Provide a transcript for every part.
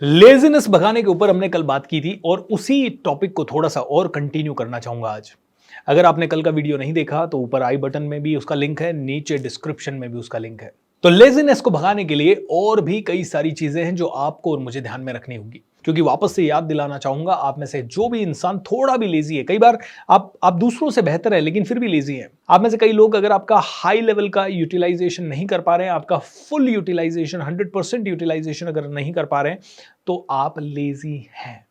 Laziness भगाने के ऊपर हमने कल बात की थी और उसी टॉपिक को थोड़ा सा और कंटिन्यू करना चाहूंगा आज। अगर आपने कल का वीडियो नहीं देखा तो ऊपर आई बटन में भी उसका लिंक है, नीचे डिस्क्रिप्शन में भी उसका लिंक है। तो लेजीनेस को भगाने के लिए और भी कई सारी चीजें हैं जो आपको और मुझे ध्यान में रखनी होगी, क्योंकि वापस से याद दिलाना चाहूंगा, आप में से जो भी इंसान थोड़ा भी लेजी है, कई बार आप दूसरों से बेहतर है लेकिन फिर भी लेजी है। आप में से कई लोग अगर आपका हाई लेवल का यूटिलाइजेशन नहीं कर पा रहे हैं, आपका फुल यूटिलाइजेशन 100% यूटिलाइजेशन अगर नहीं कर पा रहे हैं, तो आप लेजी हैं।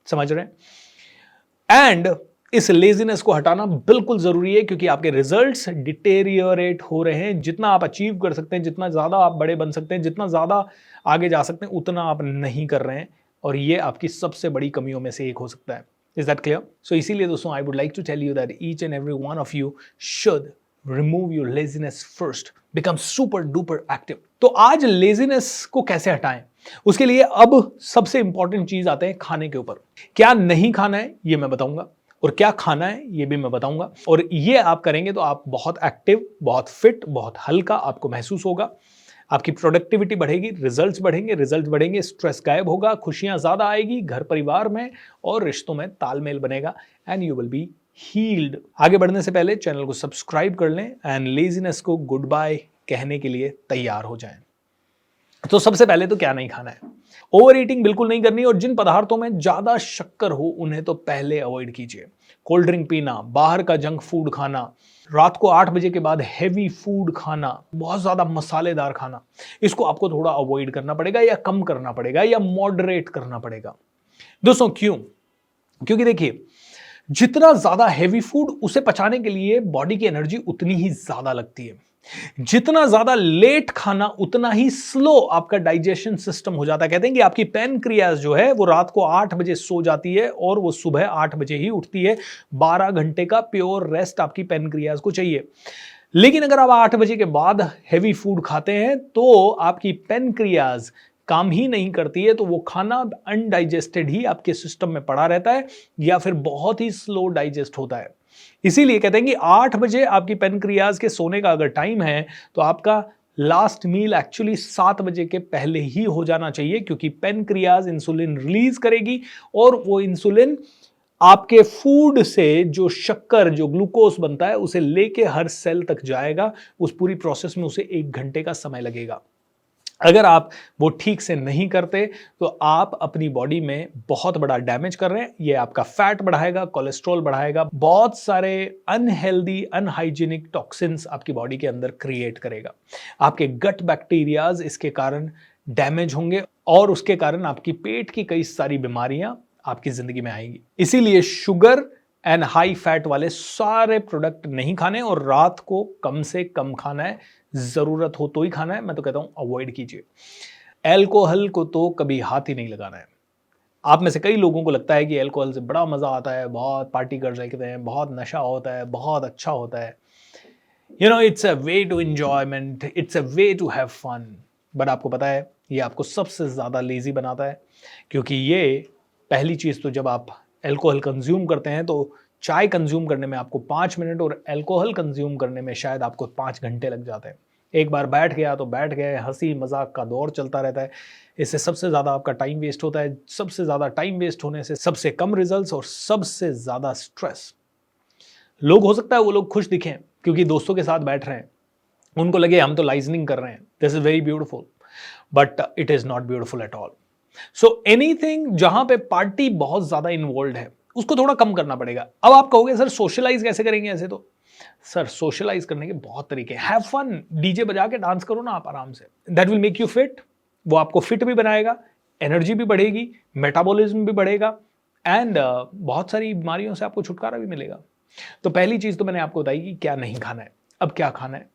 समझ रहे हैं? एंड इस लेजीनेस को हटाना बिल्कुल जरूरी है, क्योंकि आपके रिजल्ट्स डिटेरियोरेट हो रहे हैं। जितना आप अचीव कर सकते हैं, जितना ज्यादा आप बड़े बन सकते हैं, जितना ज्यादा आगे जा सकते हैं, उतना आप नहीं कर रहे हैं, और ये आपकी सबसे बड़ी कमियों में से एक हो सकता है। Is that clear? सो इसीलिए दोस्तों, I would like to tell you that each and every one of you should remove your laziness first, become super duper active. तो आज लेजीनेस को कैसे हटाएं, उसके लिए अब सबसे इंपॉर्टेंट चीज आते हैं खाने के ऊपर। क्या नहीं खाना है ये मैं बताऊंगा, और क्या खाना है ये भी मैं बताऊंगा। और ये आप करेंगे तो आप बहुत एक्टिव, बहुत फिट, बहुत हल्का आपको महसूस होगा। आपकी प्रोडक्टिविटी बढ़ेगी, रिजल्ट्स बढ़ेंगे, स्ट्रेस गायब होगा, खुशियां ज्यादा आएगी, घर परिवार में और रिश्तों में तालमेल बनेगा, and you will be healed. आगे बढ़ने से पहले चैनल को सब्सक्राइब कर लें एंड लेजीनेस को गुड बाय कहने के लिए तैयार हो जाएं। तो सबसे पहले तो क्या नहीं खाना है? ओवर ईटिंग बिल्कुल नहीं करनी, और जिन पदार्थों में ज्यादा शक्कर हो उन्हें तो पहले अवॉइड कीजिए। कोल्ड ड्रिंक पीना, बाहर का जंक फूड खाना, रात को 8 बजे के बाद हैवी फूड खाना, बहुत ज्यादा मसालेदार खाना, इसको आपको थोड़ा अवॉइड करना पड़ेगा, या कम करना पड़ेगा, या मॉडरेट करना पड़ेगा। दोस्तों क्यों? क्योंकि देखिए, जितना ज्यादा हैवी फूड, उसे पचाने के लिए बॉडी की एनर्जी उतनी ही ज्यादा लगती है। जितना ज्यादा लेट खाना, उतना ही स्लो आपका डाइजेशन सिस्टम हो जाता है। कहते हैं कि आपकी पैनक्रियाज जो है वो रात को 8 बजे सो जाती है और वो सुबह 8 बजे ही उठती है। 12 घंटे का प्योर रेस्ट आपकी पैनक्रियाज को चाहिए। लेकिन अगर आप 8 बजे के बाद हैवी फूड खाते हैं तो आपकी पैनक्रियाज काम ही नहीं करती है, तो वो खाना अनडाइजेस्टेड ही आपके सिस्टम में पड़ा रहता है, या फिर बहुत ही स्लो डाइजेस्ट होता है। इसीलिए कहते हैं कि 8 बजे आपकी पैनक्रियाज के सोने का अगर टाइम है, तो आपका लास्ट मील एक्चुअली 7 बजे के पहले ही हो जाना चाहिए, क्योंकि पैनक्रियाज इंसुलिन रिलीज करेगी, और वो इंसुलिन आपके फूड से जो शक्कर, जो ग्लूकोज बनता है, उसे लेके हर सेल तक जाएगा। उस पूरी प्रोसेस में उसे 1 घंटे का समय लगेगा। अगर आप वो ठीक से नहीं करते तो आप अपनी बॉडी में बहुत बड़ा डैमेज कर रहे हैं। ये आपका फैट बढ़ाएगा, कोलेस्ट्रॉल बढ़ाएगा, बहुत सारे अनहेल्दी, अनहाइजीनिक टॉक्सिन्स आपकी बॉडी के अंदर क्रिएट करेगा। आपके गट बैक्टीरियाज इसके कारण डैमेज होंगे, और उसके कारण आपकी पेट की कई सारी बीमारियां आपकी जिंदगी में आएंगी। इसीलिए शुगर एंड हाई फैट वाले सारे प्रोडक्ट नहीं खाने, और रात को कम से कम खाना है। जरूरत हो तो ही खाना है, मैं तो कहता हूं अवॉइड कीजिए। एल्कोहल को तो कभी हाथ ही नहीं लगाना है। आप में से कई लोगों को लगता है कि एल्कोहल से बड़ा मजा आता है, बहुत पार्टी कर सकते हैं, बहुत नशा होता है, बहुत अच्छा होता है। It's a way to enjoyment, it's a way to have fun. But आपको पता है, ये आपको सबसे ज्यादा लेजी बनाता है, क्योंकि ये पहली चीज तो, जब आप एल्कोहल कंज्यूम करते हैं तो चाय कंज्यूम करने में आपको 5 मिनट, और एल्कोहल कंज्यूम करने में शायद आपको 5 घंटे लग जाते हैं। एक बार बैठ गया तो बैठ गए, हंसी मजाक का दौर चलता रहता है। इससे सबसे ज्यादा आपका टाइम वेस्ट होता है। सबसे ज्यादा टाइम वेस्ट होने से सबसे कम रिजल्ट्स और सबसे ज्यादा स्ट्रेस। लोग, हो सकता है वो लोग खुश दिखें क्योंकि दोस्तों के साथ बैठ रहे हैं, उनको लगे हम तो लाइजनिंग कर रहे हैं, this is very beautiful, but it is not beautiful at all. So anything जहां पे पार्टी बहुत ज्यादा इन्वॉल्व है, उसको थोड़ा कम करना पड़ेगा। अब आप कहोगे सर सोशलाइज कैसे करेंगे? ऐसे तो सर सोशलाइज करने के बहुत तरीके हैं। हैव फन, डीजे बजा के डांस करो ना आप आराम से, that will make you fit. वो आपको फिट भी बनाएगा, एनर्जी भी बढ़ेगी, मेटाबॉलिज्म भी बढ़ेगा, एंड बहुत सारी बीमारियों से आपको छुटकारा भी मिलेगा। तो पहली चीज तो मैंने आपको बताई कि क्या नहीं खाना है। अब क्या खाना है?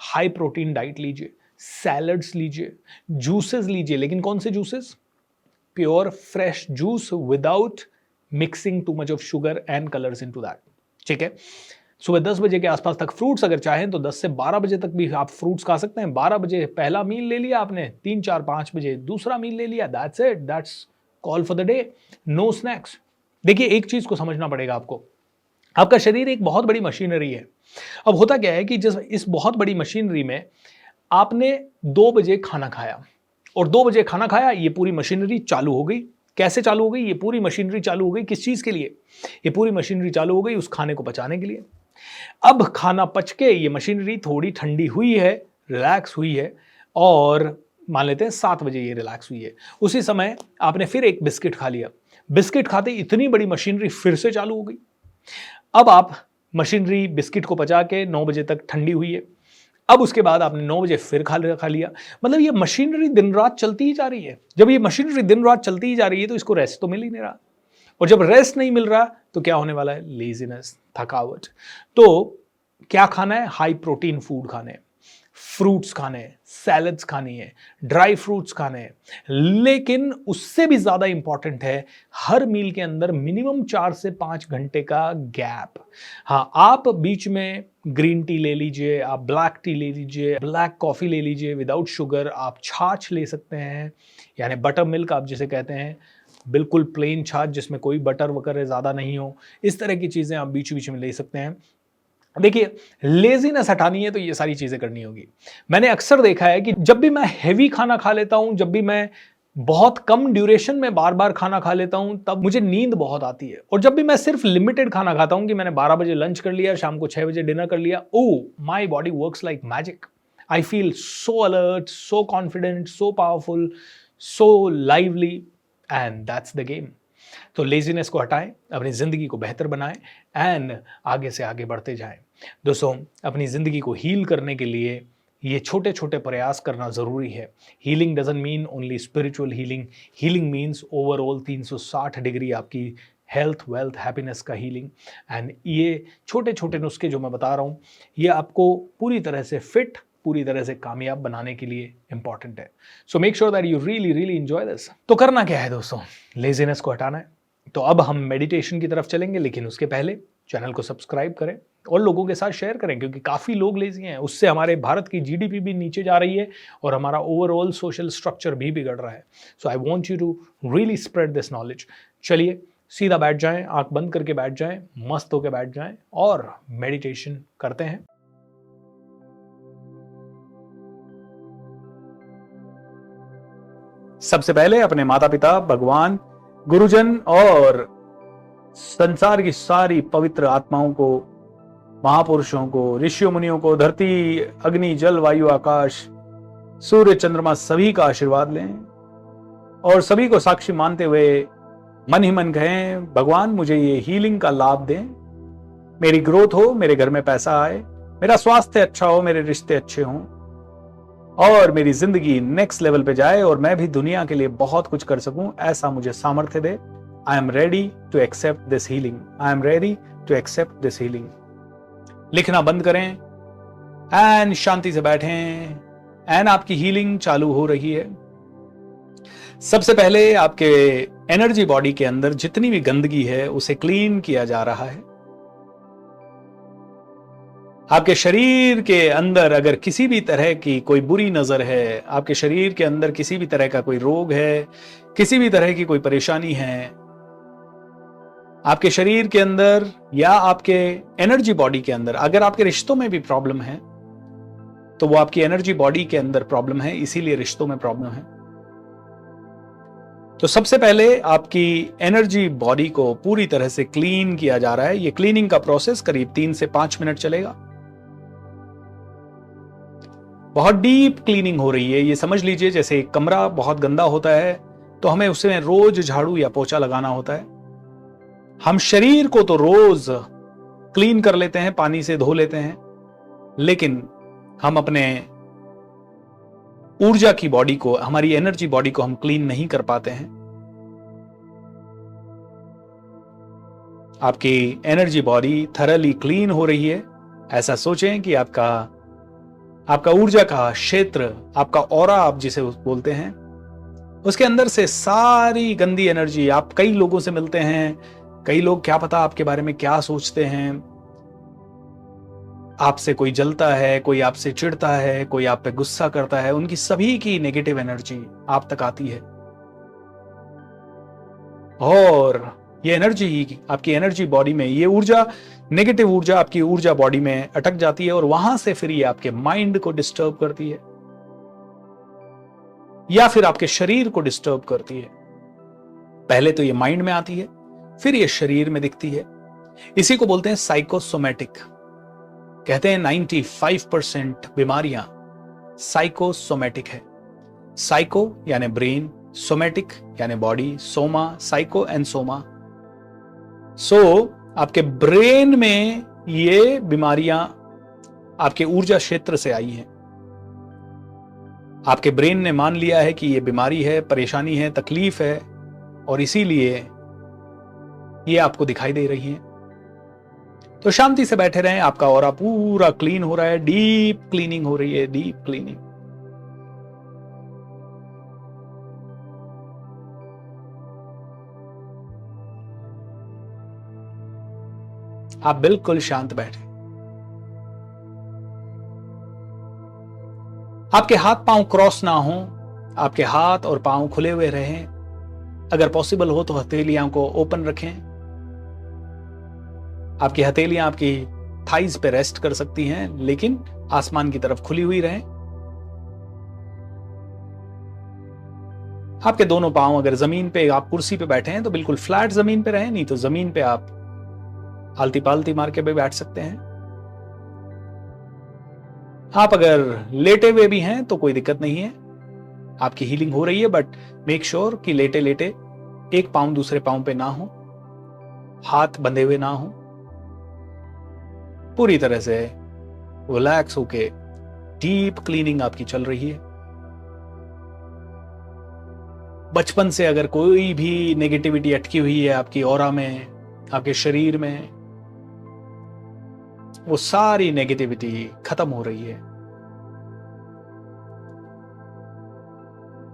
हाई प्रोटीन डाइट लीजिए, सैलड्स लीजिए, जूसेस लीजिए, लेकिन कौन से juices? Pure fresh juice without mixing too much of sugar and colours into that. ठीक है? सुबह 10 बजे के आसपास तक फ्रूट्स अगर चाहें तो 10 से 12 बजे तक भी आप फ्रूट्स खा सकते हैं। 12 बजे पहला मील ले लिया आपने, 3, 4, 5 बजे दूसरा मील ले लिया, that's it, that's call for the day, no snacks. देखिए, एक चीज को समझना पड़ेगा आपको, आपका शरीर एक बहुत बड़ी मशीनरी है। अब होता क्या है कि जिस इस बहुत बड़ी मशीनरी में आपने 2 बजे खाना खाया, और 2 बजे खाना खाया, ये पूरी मशीनरी चालू हो गई। कैसे चालू हो गई? ये पूरी मशीनरी चालू हो गई किस चीज के लिए? ये पूरी मशीनरी चालू हो गई उस खाने को पचाने के लिए। अब खाना पच के ये मशीनरी थोड़ी ठंडी हुई है, रिलैक्स हुई है, और मान लेते हैं 7 बजे ये रिलैक्स हुई है। उसी समय आपने फिर एक बिस्किट खा लिया। बिस्किट खाते इतनी बड़ी मशीनरी फिर से चालू हो गई। अब आप मशीनरी बिस्किट को पचा के 9 बजे तक ठंडी हुई है। अब उसके बाद आपने 9 बजे फिर खा लिया। मतलब ये मशीनरी दिन रात चलती ही जा रही है। जब ये मशीनरी दिन रात चलती ही जा रही है तो इसको रेस्ट तो मिल ही नहीं रहा, और जब रेस्ट नहीं मिल रहा तो क्या होने वाला है? लेजीनेस, थकावट। तो क्या खाना है? हाई प्रोटीन फूड खाने हैं, फ्रूट्स खाने हैं, सैलड्स खानी है, ड्राई फ्रूट्स खाने हैं, लेकिन उससे भी ज्यादा इंपॉर्टेंट है हर मील के अंदर मिनिमम 4 से 5 घंटे का गैप। हाँ, आप बीच में ग्रीन टी ले लीजिए, आप ब्लैक टी ले लीजिए, ब्लैक कॉफी ले लीजिए विदाउट शुगर, आप छाछ ले सकते हैं, यानी बटर मिल्क आप जिसे कहते हैं, बिल्कुल प्लेन छाछ जिसमें कोई बटर वगैरह ज्यादा नहीं हो। इस तरह की चीजें आप बीच बीच में ले सकते हैं। देखिए, लेजीनेस हटानी है तो ये सारी चीजें करनी होगी। मैंने अक्सर देखा है कि जब भी मैं हेवी खाना खा लेता हूं, जब भी मैं बहुत कम ड्यूरेशन में बार बार खाना खा लेता हूं, तब मुझे नींद बहुत आती है। और जब भी मैं सिर्फ लिमिटेड खाना खाता हूं कि मैंने 12 बजे लंच कर लिया, शाम को 6 बजे डिनर कर लिया, oh my body works like magic. I feel so alert, so confident, so powerful, so lively, and that's the game. तो लेजीनेस को हटाएं, अपनी जिंदगी को बेहतर बनाएं एंड आगे से आगे बढ़ते जाएं। दोस्तों, अपनी जिंदगी को हील करने के लिए ये छोटे छोटे प्रयास करना जरूरी है। Healing doesn't mean only spiritual healing. Healing means overall 360 degree आपकी हेल्थ, वेल्थ, हैप्पीनेस का हीलिंग। एंड ये छोटे छोटे नुस्खे जो मैं बता रहा हूँ, ये आपको पूरी तरह से फिट, पूरी तरह से कामयाब बनाने के लिए इंपॉर्टेंट है। So make sure that you really really enjoy this. तो करना क्या है दोस्तों? लेजीनेस को हटाना है। तो अब हम मेडिटेशन की तरफ चलेंगे, लेकिन उसके पहले चैनल को सब्सक्राइब करें और लोगों के साथ शेयर करें, क्योंकि काफ़ी लोग लेजी हैं। उससे हमारे भारत की जीडीपी भी नीचे जा रही है और हमारा ओवरऑल सोशल स्ट्रक्चर भी बिगड़ रहा है। So I want you to really spread this knowledge. चलिए सीधा बैठ जाएं, आंख बंद करके बैठ जाएं, मस्त होकर बैठ जाएं और मेडिटेशन करते हैं। सबसे पहले अपने माता पिता, भगवान, गुरुजन और संसार की सारी पवित्र आत्माओं को, महापुरुषों को, ऋषियों मुनियों को, धरती, अग्नि, जल, वायु, आकाश, सूर्य, चंद्रमा, सभी का आशीर्वाद लें और सभी को साक्षी मानते हुए मन ही मन कहें, भगवान मुझे ये हीलिंग का लाभ दें, मेरी ग्रोथ हो, मेरे घर में पैसा आए, मेरा स्वास्थ्य अच्छा हो, मेरे रिश्ते अच्छे हों और मेरी जिंदगी नेक्स्ट लेवल पे जाए और मैं भी दुनिया के लिए बहुत कुछ कर सकूं, ऐसा मुझे सामर्थ्य दे। I am ready to accept this healing. I am ready to accept this healing. लिखना बंद करें एंड शांति से बैठें एंड आपकी हीलिंग चालू हो रही है। सबसे पहले आपके एनर्जी बॉडी के अंदर जितनी भी गंदगी है उसे क्लीन किया जा रहा है। आपके शरीर के अंदर अगर किसी भी तरह की कोई बुरी नजर है, आपके शरीर के अंदर किसी भी तरह का कोई रोग है, किसी भी तरह की कोई परेशानी है, आपके शरीर के अंदर या आपके एनर्जी बॉडी के अंदर, अगर आपके रिश्तों में भी प्रॉब्लम है तो वो आपकी एनर्जी बॉडी के अंदर प्रॉब्लम है, इसीलिए रिश्तों में प्रॉब्लम है। तो सबसे पहले आपकी एनर्जी बॉडी को पूरी तरह से क्लीन किया जा रहा है। ये क्लीनिंग का प्रोसेस करीब 3 से 5 मिनट चलेगा। बहुत डीप क्लीनिंग हो रही है। ये समझ लीजिए जैसे एक कमरा बहुत गंदा होता है तो हमें उसमें रोज झाड़ू या पोछा लगाना होता है। हम शरीर को तो रोज क्लीन कर लेते हैं, पानी से धो लेते हैं, लेकिन हम अपने ऊर्जा की बॉडी को, हमारी एनर्जी बॉडी को हम क्लीन नहीं कर पाते हैं। आपकी एनर्जी बॉडी थरली क्लीन हो रही है। ऐसा सोचें कि आपका ऊर्जा का क्षेत्र, आपका ऑरा आप जिसे बोलते हैं, उसके अंदर से सारी गंदी एनर्जी, आप कई लोगों से मिलते हैं, कई लोग क्या पता आपके बारे में क्या सोचते हैं, आपसे कोई जलता है, कोई आपसे चिढ़ता है, कोई आप पे गुस्सा करता है, उनकी सभी की नेगेटिव एनर्जी आप तक आती है और ये एनर्जी, आपकी एनर्जी बॉडी में, ये ऊर्जा, नेगेटिव ऊर्जा आपकी ऊर्जा बॉडी में अटक जाती है और वहां से फिर ये आपके माइंड को डिस्टर्ब करती है। या फिर आपके शरीर को डिस्टर्ब करती है। पहले तो ये माइंड में आती है, फिर ये शरीर में दिखती है। इसी को बोलते हैं साइकोसोमैटिक। कहते हैं 95% बीमारियां साइकोसोमैटिक है। साइको यानी ब्रेन, सोमैटिक यानी body, Soma, psycho and Soma. आपके ब्रेन में ये बीमारियां आपके ऊर्जा क्षेत्र से आई हैं। आपके ब्रेन ने मान लिया है कि ये बीमारी है, परेशानी है, तकलीफ है, और इसीलिए ये आपको दिखाई दे रही है। तो शांति से बैठे रहें, आपका ऑरा पूरा क्लीन हो रहा है, डीप क्लीनिंग हो रही है, डीप क्लीनिंग। आप बिल्कुल शांत बैठे। आपके हाथ पांव क्रॉस ना हो, आपके हाथ और पांव खुले हुए रहें। अगर पॉसिबल हो तो हथेलियां को ओपन रखें। आपकी हथेलियां आपकी थाइज पे रेस्ट कर सकती हैं, लेकिन आसमान की तरफ खुली हुई रहें। आपके दोनों पांव अगर जमीन पे, आप कुर्सी पे बैठे हैं तो बिल्कुल फ्लैट जमीन पे रहें, नहीं तो जमीन पे आप आलती पालती मार के भी बैठ सकते हैं। आप अगर लेटे हुए भी हैं तो कोई दिक्कत नहीं है, आपकी हीलिंग हो रही है, बट मेक श्योर कि लेटे लेटे एक पांव दूसरे पांव पे ना हो, हाथ बंधे हुए ना हो। पूरी तरह से रिलैक्स होके डीप क्लीनिंग आपकी चल रही है। बचपन से अगर कोई भी नेगेटिविटी अटकी हुई है आपकी ऑरा में, आपके शरीर में, वो सारी नेगेटिविटी खत्म हो रही है।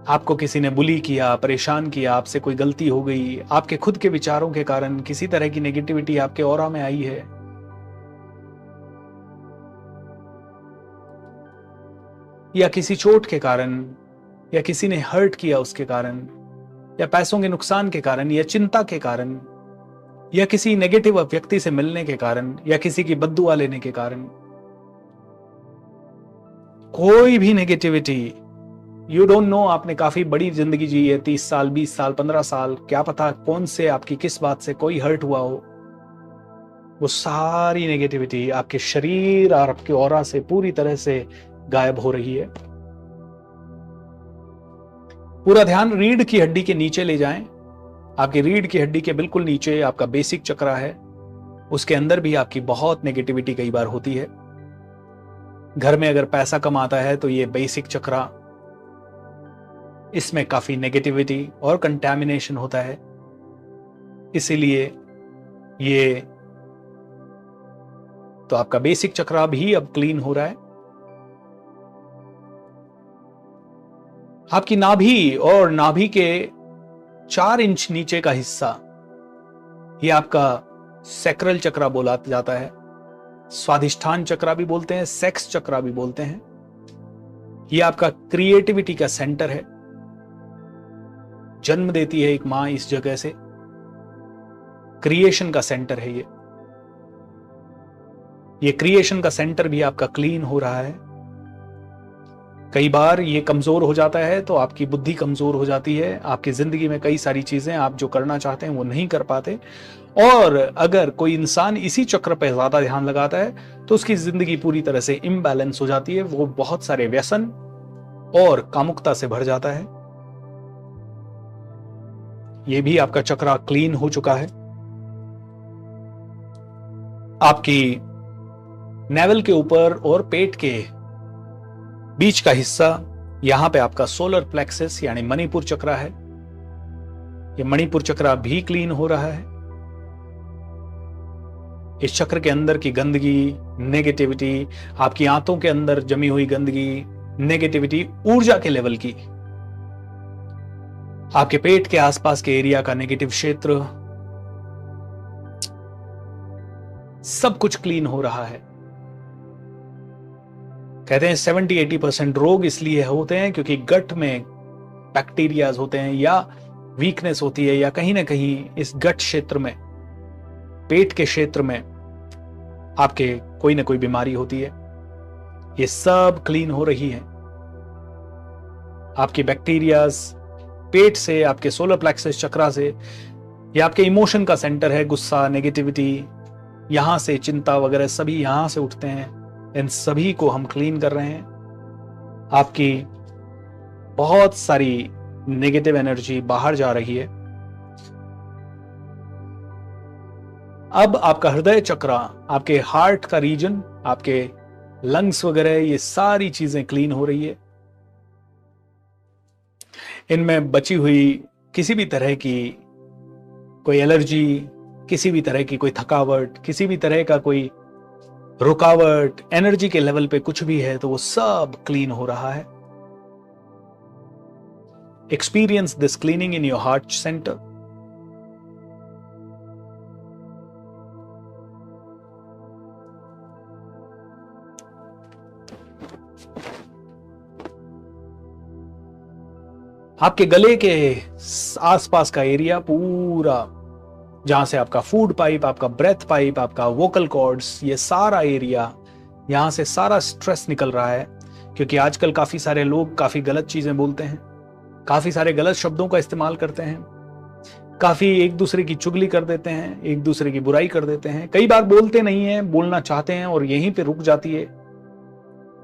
आपको किसी ने बुली किया, परेशान किया, आपसे कोई गलती हो गई, आपके खुद के विचारों के कारण किसी तरह की नेगेटिविटी आपके ऑरा में आई है, या किसी चोट के कारण, या किसी ने हर्ट किया उसके कारण, या पैसों के नुकसान के कारण, या चिंता के कारण, या किसी नेगेटिव व्यक्ति से मिलने के कारण, या किसी की बद्दुआ लेने के कारण, कोई भी नेगेटिविटी, यू डोंट नो, आपने काफी बड़ी जिंदगी जी है, 30 साल, 20 साल, 15 साल, क्या पता कौन से आपकी किस बात से कोई हर्ट हुआ हो, वो सारी नेगेटिविटी आपके शरीर और आपके ऑरा से पूरी तरह से गायब हो रही है। पूरा ध्यान रीढ़ की हड्डी के नीचे ले जाएं। आपकी रीढ़ की हड्डी के बिल्कुल नीचे आपका बेसिक चक्रा है, उसके अंदर भी आपकी बहुत नेगेटिविटी कई बार होती है। घर में अगर पैसा कम आता है तो ये बेसिक चक्रा, इसमें काफी नेगेटिविटी और कंटैमिनेशन होता है, इसीलिए ये तो आपका बेसिक चक्रा भी अब क्लीन हो रहा है। आपकी नाभि और नाभि के 4 इंच नीचे का हिस्सा, ये आपका सैक्रल चक्रा बोला जाता है, स्वाधिष्ठान चक्रा भी बोलते हैं, सेक्स चक्रा भी बोलते हैं। ये आपका क्रिएटिविटी का सेंटर है। जन्म देती है एक मां इस जगह से, क्रिएशन का सेंटर है ये क्रिएशन का सेंटर भी आपका क्लीन हो रहा है। कई बार ये कमजोर हो जाता है तो आपकी बुद्धि कमजोर हो जाती है, आपकी जिंदगी में कई सारी चीजें आप जो करना चाहते हैं वो नहीं कर पाते, और अगर कोई इंसान इसी चक्र पर ज्यादा ध्यान लगाता है तो उसकी जिंदगी पूरी तरह से इम्बैलेंस हो जाती है, वो बहुत सारे व्यसन और कामुकता से भर जाता है। ये भी आपका चक्रा क्लीन हो चुका है। आपकी नेवल के ऊपर और पेट के बीच का हिस्सा, यहां पे आपका सोलर प्लेक्सस यानी मणिपुर चक्रा है। ये मणिपुर चक्रा भी क्लीन हो रहा है। इस चक्र के अंदर की गंदगी, नेगेटिविटी, आपकी आंतों के अंदर जमी हुई गंदगी, नेगेटिविटी, ऊर्जा के लेवल की, आपके पेट के आसपास के एरिया का नेगेटिव क्षेत्र, सब कुछ क्लीन हो रहा है। कहते हैं 70-80% रोग इसलिए होते हैं क्योंकि गट में बैक्टीरियाज होते हैं, या वीकनेस होती है, या कहीं ना कहीं इस गट क्षेत्र में, पेट के क्षेत्र में आपके कोई ना कोई बीमारी होती है। ये सब क्लीन हो रही है। आपकी बैक्टीरियाज पेट से, आपके सोलर प्लेक्सस चक्रा से, या आपके इमोशन का सेंटर है, गुस्सा, नेगेटिविटी, यहां से चिंता वगैरह सभी यहां से उठते हैं। इन सभी को हम क्लीन कर रहे हैं। आपकी बहुत सारी नेगेटिव एनर्जी बाहर जा रही है। अब आपका हृदय चक्र, आपके हार्ट का रीजन, आपके लंग्स वगैरह, ये सारी चीजें क्लीन हो रही है। इनमें बची हुई किसी भी तरह की कोई एलर्जी, किसी भी तरह की कोई थकावट, किसी भी तरह का कोई रुकावट, एनर्जी के लेवल पे कुछ भी है तो वो सब क्लीन हो रहा है। Experience this cleaning in your heart centre. आपके गले के आसपास का एरिया पूरा, जहां से आपका फूड पाइप, आपका ब्रेथ पाइप, आपका वोकल कॉर्ड्स, ये सारा एरिया, यहां से सारा स्ट्रेस निकल रहा है। क्योंकि आजकल काफी सारे लोग काफी गलत चीजें बोलते हैं, काफी सारे गलत शब्दों का इस्तेमाल करते हैं, काफी एक दूसरे की चुगली कर देते हैं, एक दूसरे की बुराई कर देते हैं। कई बार बोलते नहीं है, बोलना चाहते हैं और यहीं पे रुक जाती है।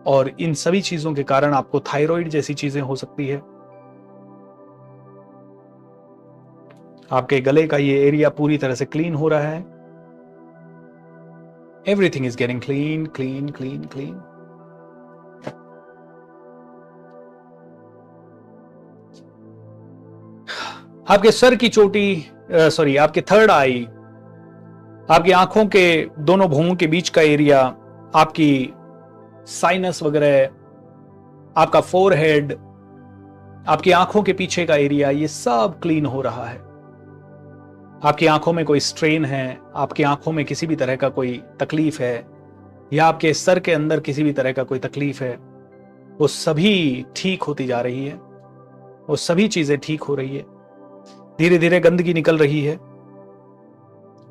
और इन सभी चीजों के कारण आपको थायराइड जैसी चीजें हो सकती है। आपके गले का ये एरिया पूरी तरह से क्लीन हो रहा है। Everything is getting clean clean clean clean. आपके सर की चोटी, आपके थर्ड आई, आपकी आंखों के दोनों भौहों के बीच का एरिया, आपकी साइनस वगैरह, आपका फोरहेड, आपकी आंखों के पीछे का एरिया, ये सब क्लीन हो रहा है। आपकी आंखों में कोई स्ट्रेन है, आपकी आंखों में किसी भी तरह का कोई तकलीफ है, या आपके सर के अंदर किसी भी तरह का कोई तकलीफ है, वो सभी ठीक होती जा रही है। वो सभी चीजें ठीक हो रही है। धीरे धीरे गंदगी निकल रही है।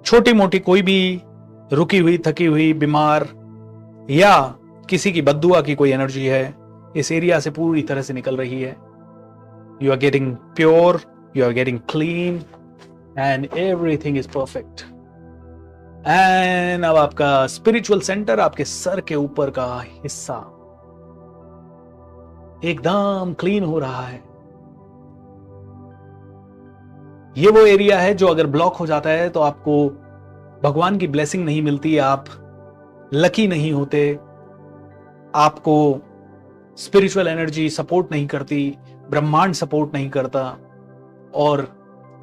छोटी मोटी कोई भी रुकी हुई, थकी हुई, बीमार या किसी की बद्दुआ की कोई एनर्जी है, इस एरिया से पूरी तरह से निकल रही है। You are getting pure, you are getting clean and everything is perfect. And अब आपका स्पिरिचुअल सेंटर, आपके सर के ऊपर का हिस्सा एकदम क्लीन हो रहा है। ये वो एरिया है जो अगर ब्लॉक हो जाता है तो आपको भगवान की ब्लेसिंग नहीं मिलती, आप लकी नहीं होते, आपको स्पिरिचुअल एनर्जी सपोर्ट नहीं करती, ब्रह्मांड सपोर्ट नहीं करता। और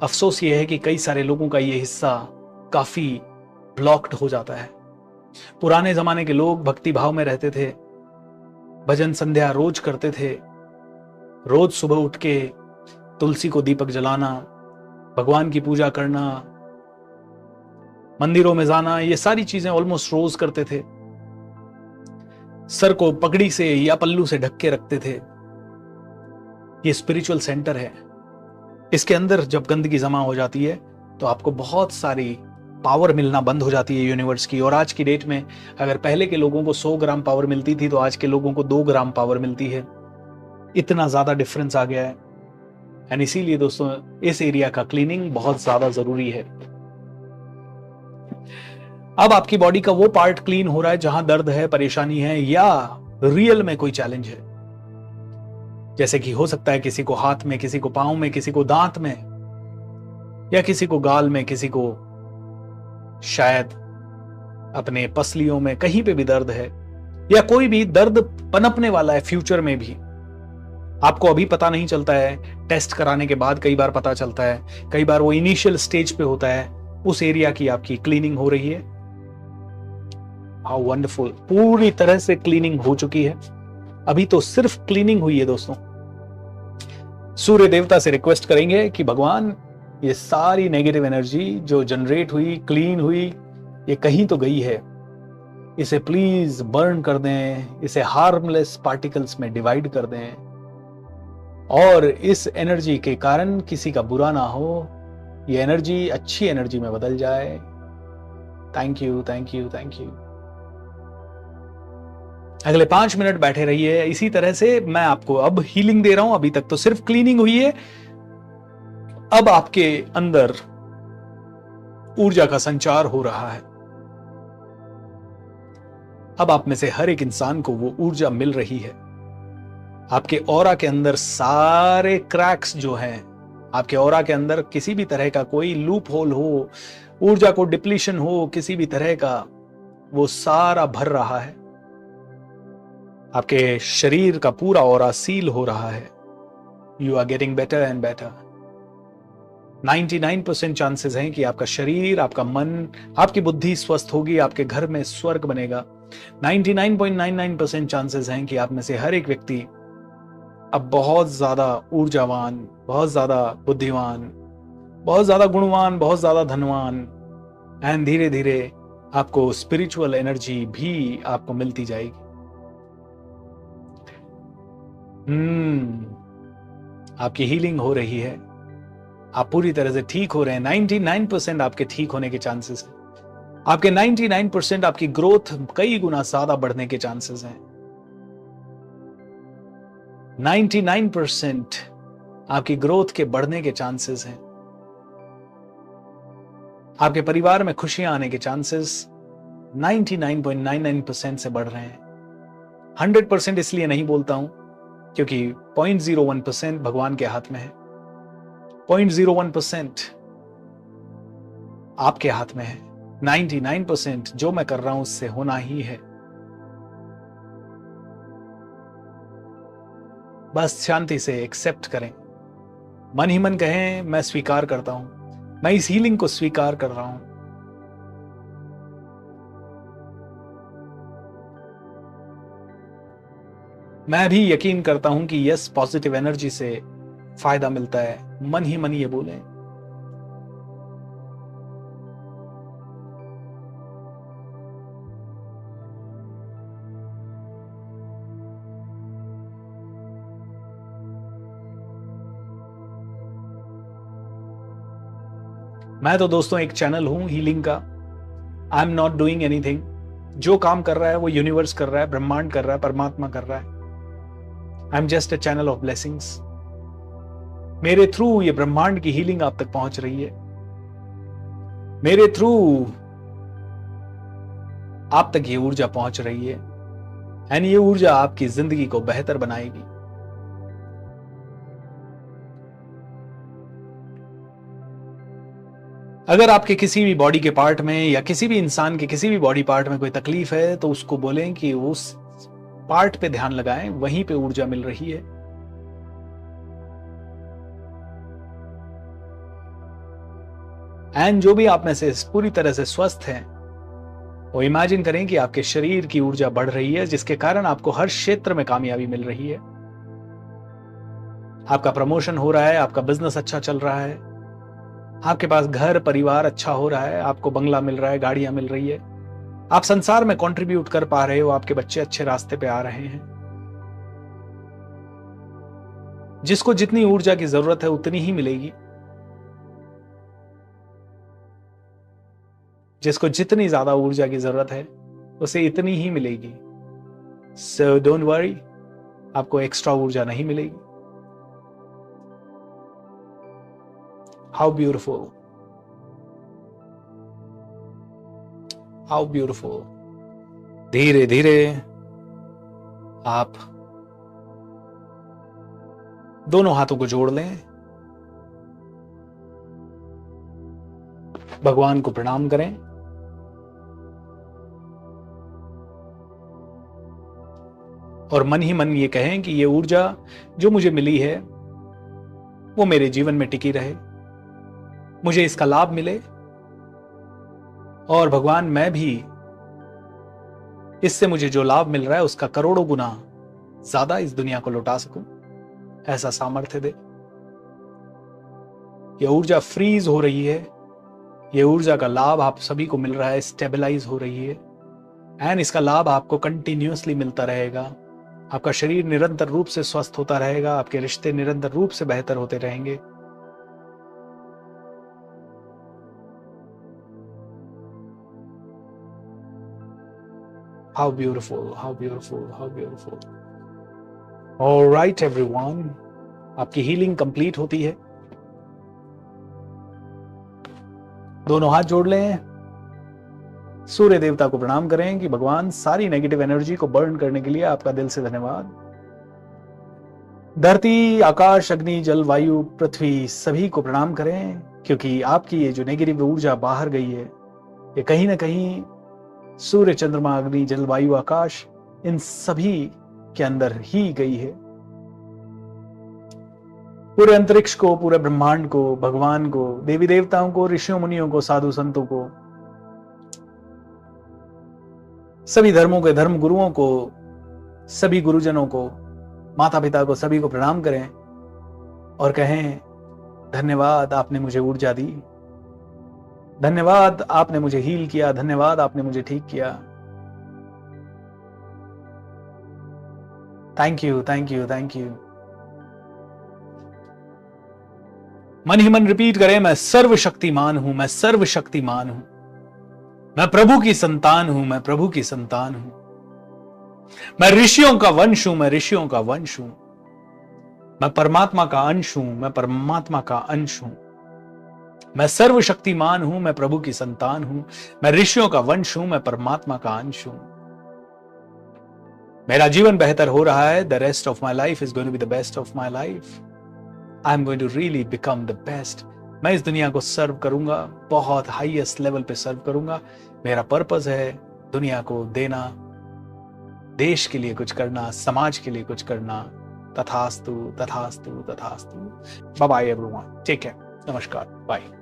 अफसोस ये है कि कई सारे लोगों का ये हिस्सा काफी ब्लॉक्ड हो जाता है। पुराने जमाने के लोग भक्ति भाव में रहते थे, भजन संध्या रोज करते थे, रोज सुबह उठ के तुलसी को दीपक जलाना, भगवान की पूजा करना, मंदिरों में जाना, ये सारी चीजें ऑलमोस्ट रोज करते थे। सर को पगड़ी से या पल्लू से ढक के रखते थे। ये स्पिरिचुअल सेंटर है। इसके अंदर जब गंदगी जमा हो जाती है तो आपको बहुत सारी पावर मिलना बंद हो जाती है यूनिवर्स की। और आज की डेट में अगर पहले के लोगों को 100 ग्राम पावर मिलती थी तो आज के लोगों को 2 ग्राम पावर मिलती है। इतना ज्यादा डिफरेंस आ गया है। एंड इसीलिए दोस्तों इस एरिया का क्लीनिंग बहुत ज्यादा जरूरी है। अब आपकी बॉडी का वो पार्ट क्लीन हो रहा है जहां दर्द है, परेशानी है या रियल में कोई चैलेंज है। जैसे कि हो सकता है किसी को हाथ में, किसी को पांव में, किसी को दांत में, या किसी को गाल में, किसी को शायद अपने पसलियों में, कहीं पे भी दर्द है, या कोई भी दर्द पनपने वाला है फ्यूचर में भी। आपको अभी पता नहीं चलता है, टेस्ट कराने के बाद कई बार पता चलता है, कई बार वो इनिशियल स्टेज पे होता है। उस एरिया की आपकी क्लीनिंग हो रही है। हाउ वंडरफुल, पूरी तरह से क्लीनिंग हो चुकी है। अभी तो सिर्फ क्लीनिंग हुई है दोस्तों। सूर्य देवता से रिक्वेस्ट करेंगे कि भगवान ये सारी नेगेटिव एनर्जी जो जनरेट हुई, क्लीन हुई, ये कहीं तो गई है, इसे प्लीज बर्न कर दें, इसे हार्मलेस पार्टिकल्स में डिवाइड कर दें और इस एनर्जी के कारण किसी का बुरा ना हो, ये एनर्जी अच्छी एनर्जी में बदल जाए। Thank you, thank you, thank you. अगले 5 मिनट बैठे रहिए इसी तरह से। मैं आपको अब हीलिंग दे रहा हूं, अभी तक तो सिर्फ क्लीनिंग हुई है। अब आपके अंदर ऊर्जा का संचार हो रहा है। अब आप में से हर एक इंसान को वो ऊर्जा मिल रही है। आपके ऑरा के अंदर सारे क्रैक्स जो हैं, आपके ऑरा के अंदर किसी भी तरह का कोई लूप होल हो, ऊर्जा को डिप्लीशन हो किसी भी तरह का, वो सारा भर रहा है। आपके शरीर का पूरा ऑरा सील हो रहा है। You are getting better and better. 99% chances हैं कि आपका शरीर, आपका मन, आपकी बुद्धि स्वस्थ होगी, आपके घर में स्वर्ग बनेगा। 99.99% चांसेस हैं कि आप में से हर एक व्यक्ति अब बहुत ज्यादा ऊर्जावान, बहुत ज्यादा बुद्धिमान, बहुत ज्यादा गुणवान, बहुत ज्यादा धनवान, एंड धीरे धीरे आपको स्पिरिचुअल एनर्जी भी आपको मिलती जाएगी। आपकी हीलिंग हो रही है, आप पूरी तरह से ठीक हो रहे हैं। 99% आपके ठीक होने के चांसेस हैं। आपके 99% आपकी ग्रोथ कई गुना ज्यादा बढ़ने के चांसेस हैं। 99% आपकी ग्रोथ के बढ़ने के चांसेस हैं। आपके परिवार में खुशियां आने के चांसेस 99.99% से बढ़ रहे हैं। 100% इसलिए नहीं बोलता हूं क्योंकि 0.01% भगवान के हाथ में है। 0.01% आपके हाथ में है। 99% जो मैं कर रहा हूं उससे होना ही है। बस शांति से एक्सेप्ट करें, मन ही मन कहें मैं स्वीकार करता हूं, मैं इस हीलिंग को स्वीकार कर रहा हूं। मैं भी यकीन करता हूं कि यस, पॉजिटिव एनर्जी से फायदा मिलता है। मन ही मन ये बोले। मैं तो दोस्तों एक चैनल हूं हीलिंग का। I am not doing anything. जो काम कर रहा है वो यूनिवर्स कर रहा है, ब्रह्मांड कर रहा है, परमात्मा कर रहा है। I am just a channel of blessings. मेरे थ्रू ये ब्रह्मांड की हीलिंग आप तक पहुंच रही है। मेरे थ्रू आप तक ये ऊर्जा पहुंच रही है, एंड ये ऊर्जा आपकी जिंदगी को बेहतर बनाएगी। अगर आपके किसी भी बॉडी के पार्ट में या किसी भी इंसान के किसी भी बॉडी पार्ट में कोई तकलीफ है तो उसको बोलें कि उस पार्ट पे ध्यान लगाएं, वहीं पे ऊर्जा मिल रही है। एंड जो भी आप में से पूरी तरह से स्वस्थ हैं, वो इमेजिन करें कि आपके शरीर की ऊर्जा बढ़ रही है, जिसके कारण आपको हर क्षेत्र में कामयाबी मिल रही है। आपका प्रमोशन हो रहा है, आपका बिजनेस अच्छा चल रहा है, आपके पास घर परिवार अच्छा हो रहा है, आपको बंगला मिल रहा है, गाड़ियां मिल रही है, आप संसार में कंट्रीब्यूट कर पा रहे हो, आपके बच्चे अच्छे रास्ते पे आ रहे हैं। जिसको जितनी ऊर्जा की जरूरत है उतनी ही मिलेगी। जिसको जितनी ज्यादा ऊर्जा की जरूरत है उसे इतनी ही मिलेगी। सो डोंट वरी, आपको एक्स्ट्रा ऊर्जा नहीं मिलेगी। How beautiful, how beautiful. धीरे धीरे आप दोनों हाथों को जोड़ लें, भगवान को प्रणाम करें, और मन ही मन ये कहें कि ये ऊर्जा जो मुझे मिली है वो मेरे जीवन में टिकी रहे, मुझे इसका लाभ मिले, और भगवान मैं भी इससे मुझे जो लाभ मिल रहा है उसका करोड़ों गुना ज्यादा इस दुनिया को लौटा सकूं, ऐसा सामर्थ्य दे। ये ऊर्जा फ्रीज हो रही है, ये ऊर्जा का लाभ आप सभी को मिल रहा है, स्टेबलाइज हो रही है, एंड इसका लाभ आपको कंटिन्यूअसली मिलता रहेगा। आपका शरीर निरंतर रूप से स्वस्थ होता रहेगा, आपके रिश्ते निरंतर रूप से बेहतर होते रहेंगे। How beautiful, how beautiful, how beautiful. Alright everyone, आपकी हीलिंग कंप्लीट होती है। दोनों हाथ जोड़ लें, सूर्य देवता को प्रणाम करें कि भगवान सारी नेगेटिव एनर्जी को बर्न करने के लिए आपका दिल से धन्यवाद। धरती, आकाश, अग्नि, जल, वायु, पृथ्वी सभी को प्रणाम करें, क्योंकि आपकी ये जो नेगेटिव ऊर्जा बाहर गई है, ये कहीं ना कहीं सूर्य, चंद्रमा, अग्नि, जल, वायु, आकाश इन सभी के अंदर ही गई है। पूरे अंतरिक्ष को, पूरे ब्रह्मांड को, भगवान को, देवी देवताओं को, ऋषियों मुनियों को, साधु संतों को, सभी धर्मों के धर्म गुरुओं को, सभी गुरुजनों को, माता पिता को, सभी को प्रणाम करें और कहें धन्यवाद, आपने मुझे ऊर्जा दी, धन्यवाद आपने मुझे हील किया, धन्यवाद आपने मुझे ठीक किया। Thank you, thank you, thank you. मन ही मन रिपीट करें, मैं सर्वशक्तिमान हूं, मैं सर्वशक्तिमान हूं, मैं प्रभु की संतान हूं, मैं प्रभु की संतान हूं, मैं ऋषियों का वंश हूं, मैं ऋषियों का वंश हूं, मैं परमात्मा का अंश हूं, मैं परमात्मा का अंश हूं, मैं सर्वशक्तिमान हूं, मैं प्रभु की संतान हूं, मैं ऋषियों का वंश हूं, मैं परमात्मा का अंश हूं। मेरा जीवन बेहतर हो रहा है। The rest of my life is going to be the best of my life. I am going to really become the best. मैं इस दुनिया को सर्व करूंगा, बहुत हाईएस्ट लेवल पे सर्व करूंगा। मेरा पर्पस है दुनिया को देना, देश के लिए कुछ करना, समाज के लिए कुछ करना। तथास्तु, तथास्तु, तथास्तु। Bye bye everyone, take care, नमस्कार, बाय।